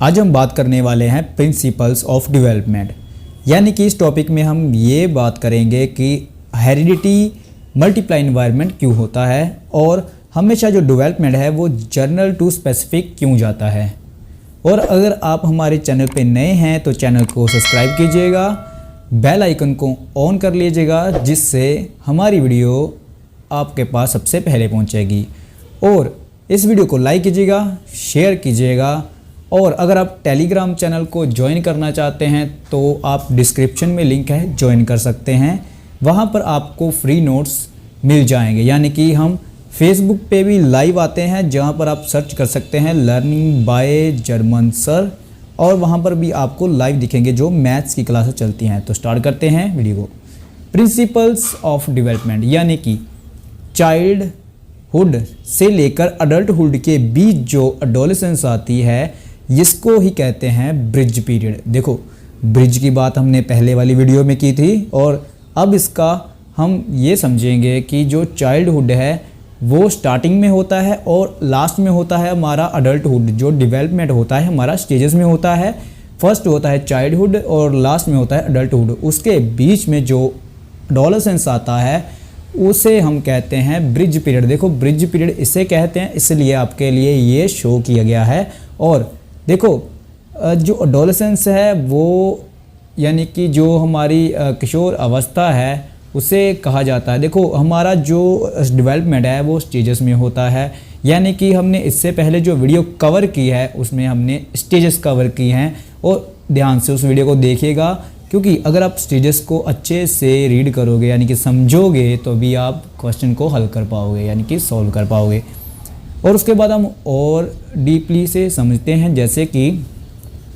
आज हम बात करने वाले हैं प्रिंसिपल्स ऑफ डेवलपमेंट, यानी कि इस टॉपिक में हम ये बात करेंगे कि हेरिडिटी मल्टीप्लाई इन्वायरमेंट क्यों होता है और हमेशा जो डेवलपमेंट है वो जर्नल टू स्पेसिफिक क्यों जाता है। और अगर आप हमारे चैनल पे नए हैं तो चैनल को सब्सक्राइब कीजिएगा, बेल आइकन को ऑन कर लीजिएगा, जिससे हमारी वीडियो आपके पास सबसे पहले पहुंचेगी। और इस वीडियो को लाइक कीजिएगा, शेयर कीजिएगा। और अगर आप टेलीग्राम चैनल को ज्वाइन करना चाहते हैं तो आप डिस्क्रिप्शन में लिंक है, ज्वाइन कर सकते हैं। वहाँ पर आपको फ्री नोट्स मिल जाएंगे, यानी कि हम फेसबुक पे भी लाइव आते हैं, जहाँ पर आप सर्च कर सकते हैं लर्निंग बाय जर्मन सर, और वहाँ पर भी आपको लाइव दिखेंगे जो मैथ्स की क्लासेस चलती हैं। तो स्टार्ट करते हैं वीडियो को। प्रिंसिपल्स ऑफ डेवलपमेंट, यानी कि चाइल्डहुड से लेकर अडल्टहुड के बीच जो एडोलेसेंस आती है, इसको ही कहते हैं ब्रिज पीरियड। देखो, ब्रिज की बात हमने पहले वाली वीडियो में की थी, और अब इसका हम ये समझेंगे कि जो चाइल्डहुड है वो स्टार्टिंग में होता है और लास्ट में होता है हमारा अडल्टहुड। जो डेवलपमेंट होता है हमारा स्टेजेस में होता है, फर्स्ट होता है चाइल्डहुड और लास्ट में होता है अडल्टहुड। उसके बीच में जो एडोलेसेंस आता है उसे हम कहते हैं ब्रिज पीरियड। देखो, ब्रिज पीरियड इसे कहते हैं, इसलिए आपके लिए ये शो किया गया है। और देखो, जो एडोलेसेंस है वो यानी कि जो हमारी किशोर अवस्था है उसे कहा जाता है। देखो, हमारा जो डेवलपमेंट है वो स्टेजेस में होता है, यानी कि हमने इससे पहले जो वीडियो कवर की है उसमें हमने स्टेजेस कवर की हैं, और ध्यान से उस वीडियो को देखिएगा, क्योंकि अगर आप स्टेजेस को अच्छे से रीड करोगे यानी कि समझोगे तो भी आप क्वेश्चन को हल कर पाओगे, यानी कि सॉल्व कर पाओगे। और उसके बाद हम और डीपली से समझते हैं, जैसे कि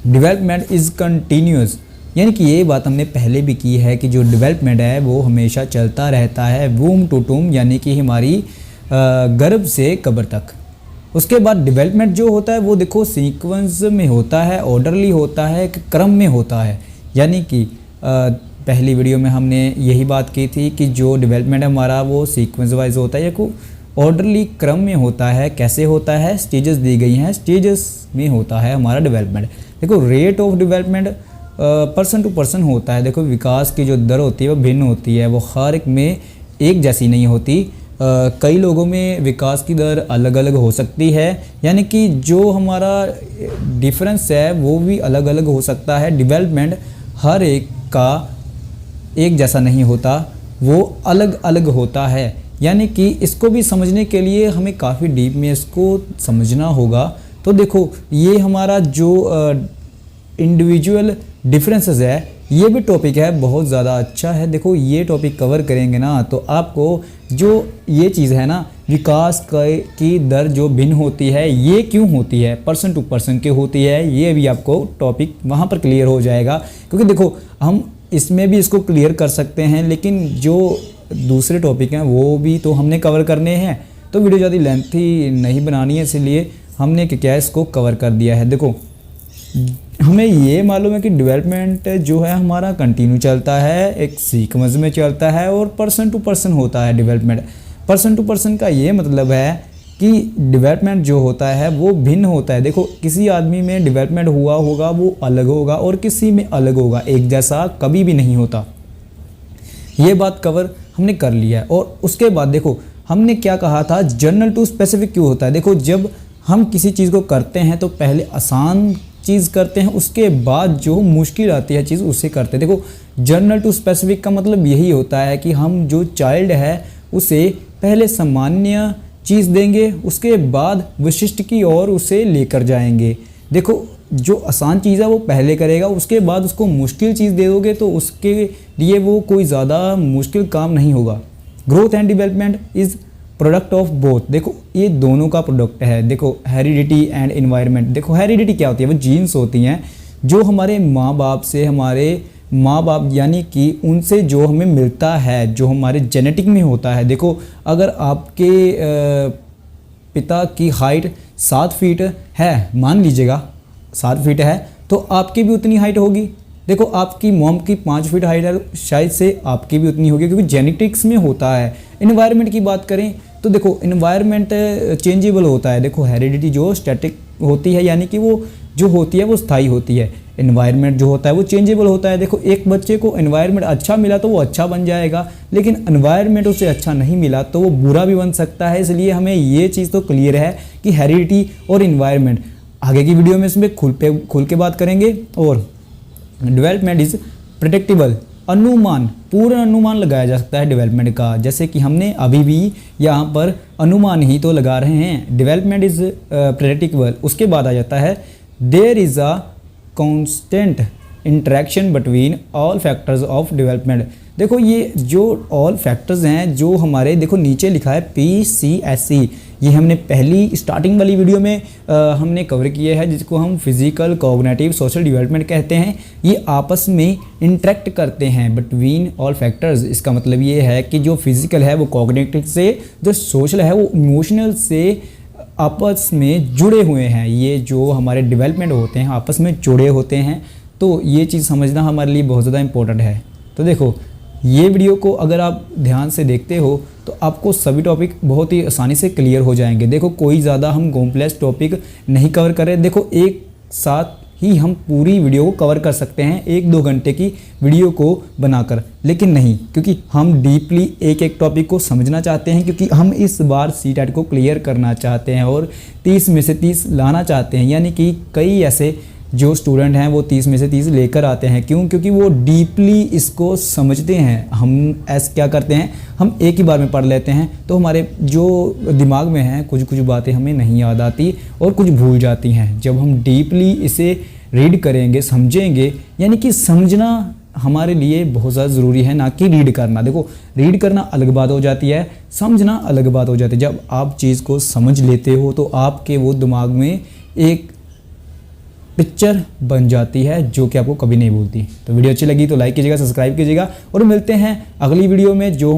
डेवलपमेंट इज़ कंटिन्यूस, यानी कि ये बात हमने पहले भी की है कि जो डेवलपमेंट है वो हमेशा चलता रहता है, वूम टू टूम, यानी कि हमारी गर्भ से कब्र तक। उसके बाद डेवलपमेंट जो होता है वो देखो सीक्वेंस में होता है, ऑर्डरली होता है, क्रम में होता है। यानी कि पहली वीडियो में हमने यही बात की थी कि जो डेवलपमेंट है हमारा वो सीक्वेंस वाइज होता है या को ऑर्डरली क्रम में होता है। कैसे होता है? स्टेजेस दी गई हैं, स्टेजेस में होता है हमारा डेवलपमेंट। देखो, rate of development person to person होता है। देखो, विकास की जो दर होती है वो भिन्न होती है, वो हर एक में एक जैसी नहीं होती। कई लोगों में विकास की दर अलग अलग हो सकती है, यानी कि जो हमारा डिफरेंस है वो भी अलग अलग हो सकता है। डेवलपमेंट हर एक का एक जैसा नहीं होता, वो अलग अलग होता है। यानी कि इसको भी समझने के लिए हमें काफ़ी डीप में इसको समझना होगा। तो देखो, ये हमारा जो इंडिविजुअल डिफरेंसेस है, ये भी टॉपिक है, बहुत ज़्यादा अच्छा है। देखो, ये टॉपिक कवर करेंगे ना तो आपको जो ये चीज़ है ना, विकास की दर जो भिन्न होती है, ये क्यों होती है, पर्सन टू पर्सन की होती है, ये भी आपको टॉपिक वहाँ पर क्लियर हो जाएगा। क्योंकि देखो, हम इसमें भी इसको क्लियर कर सकते हैं, लेकिन जो दूसरे टॉपिक हैं वो भी तो हमने कवर करने हैं, तो वीडियो ज़्यादा लेंथी नहीं बनानी है, इसलिए हमने क्या है इसको कवर कर दिया है। देखो, हमें ये मालूम है कि डेवलपमेंट जो है हमारा कंटिन्यू चलता है, एक सीक्वेंस में चलता है, और पर्सन टू पर्सन होता है डेवलपमेंट। पर्सन टू पर्सन का ये मतलब है कि डेवलपमेंट जो होता है वो भिन्न होता है। देखो, किसी आदमी में डेवलपमेंट हुआ होगा वो अलग होगा, और किसी में अलग होगा, एक जैसा कभी भी नहीं होता। ये बात कवर हमने कर लिया है। और उसके बाद देखो, हमने क्या कहा था, जर्नल टू स्पेसिफिक क्यों होता है। देखो, जब हम किसी चीज़ को करते हैं तो पहले आसान चीज़ करते हैं, उसके बाद जो मुश्किल आती है चीज़ उससे करते हैं। देखो, जर्नल टू स्पेसिफिक का मतलब यही होता है कि हम जो चाइल्ड है उसे पहले सामान्य चीज़ देंगे, उसके बाद विशिष्ट की ओर उसे लेकर जाएंगे। देखो, जो आसान चीज़ है वो पहले करेगा, उसके बाद उसको मुश्किल चीज़ दे दोगे तो उसके लिए वो कोई ज़्यादा मुश्किल काम नहीं होगा। Growth and development is product of both. देखो, ये दोनों का प्रोडक्ट है। देखो, हेरिडिटी एंड एनवायरनमेंट। देखो, हेरिडिटी क्या होती है, वो जीन्स होती हैं जो हमारे माँ बाप से, हमारे माँ बाप यानी कि उनसे जो हमें मिलता है, जो हमारे जेनेटिक में होता है। देखो, अगर आपके पिता की हाइट 7 फीट है, मान लीजिएगा 7 फीट है, तो आपकी भी उतनी हाइट होगी। देखो, आपकी मॉम की 5 फीट हाइट है, शायद से आपकी भी उतनी होगी, क्योंकि जेनेटिक्स में होता है। एनवायरनमेंट की बात करें तो देखो, एनवायरनमेंट चेंजेबल होता है। देखो, हेरिडिटी जो स्टैटिक होती है, यानी कि वो जो होती है वो स्थायी होती है। एनवायरनमेंट जो होता है वो चेंजेबल होता है। देखो एक बच्चे को एनवायरनमेंट अच्छा मिला तो वो अच्छा बन जाएगा, लेकिन एनवायरनमेंट उसे अच्छा नहीं मिला तो वो बुरा भी बन सकता है। इसलिए हमें ये चीज़ तो क्लियर है कि हेरिडिटी और इन्वायरमेंट, आगे की वीडियो में इसमें खुल के बात करेंगे। और डेवलपमेंट इज प्रेडिक्टेबल, अनुमान, पूर्ण अनुमान लगाया जा सकता है डेवलपमेंट का, जैसे कि हमने अभी भी यहाँ पर अनुमान ही तो लगा रहे हैं। डेवलपमेंट इज प्रेडिक्टेबल, उसके बाद आ जाता है there is a constant interaction between all factors of development. देखो ये जो ऑल फैक्टर्स हैं जो हमारे, देखो नीचे लिखा है PCSE, ये हमने पहली स्टार्टिंग वाली वीडियो में हमने कवर किया है, जिसको हम फिजिकल, कॉग्निटिव, सोशल डेवलपमेंट कहते हैं। ये आपस में इंटरेक्ट करते हैं बिटवीन ऑल फैक्टर्स। इसका मतलब ये है कि जो फिजिकल है वो कॉग्निटिव से, जो सोशल है वो इमोशनल से आपस में जुड़े हुए हैं। ये जो हमारे डेवलपमेंट होते हैं आपस में जुड़े होते हैं, तो ये चीज़ समझना हमारे लिए बहुत ज़्यादा इंपॉर्टेंट है। तो देखो ये वीडियो को अगर आप ध्यान से देखते हो तो आपको सभी टॉपिक बहुत ही आसानी से क्लियर हो जाएंगे। देखो कोई ज़्यादा हम कॉम्प्लेक्स टॉपिक नहीं कवर करें। देखो एक साथ ही हम पूरी वीडियो को कवर कर सकते हैं 1-2 घंटे की वीडियो को बनाकर, लेकिन नहीं, क्योंकि हम डीपली एक एक टॉपिक को समझना चाहते हैं, क्योंकि हम इस बार CTET को क्लियर करना चाहते हैं और 30 में से 30 लाना चाहते हैं। यानी कि कई ऐसे जो स्टूडेंट हैं वो 30 में से 30 लेकर आते हैं। क्यों? क्योंकि वो डीपली इसको समझते हैं। हम ऐसे क्या करते हैं, हम एक ही बार में पढ़ लेते हैं तो हमारे जो दिमाग में है कुछ बातें हमें नहीं याद आती और कुछ भूल जाती हैं। जब हम डीपली इसे रीड करेंगे, समझेंगे, यानी कि समझना हमारे लिए बहुत ज़्यादा ज़रूरी है, ना कि रीड करना। देखो रीड करना अलग बात हो जाती है, समझना अलग बात हो जाती है। जब आप चीज़ को समझ लेते हो तो आपके वो दिमाग में एक पिक्चर बन जाती है जो कि आपको कभी नहीं भूलती। तो वीडियो अच्छी लगी तो लाइक कीजिएगा, सब्सक्राइब कीजिएगा और मिलते हैं अगली वीडियो में जो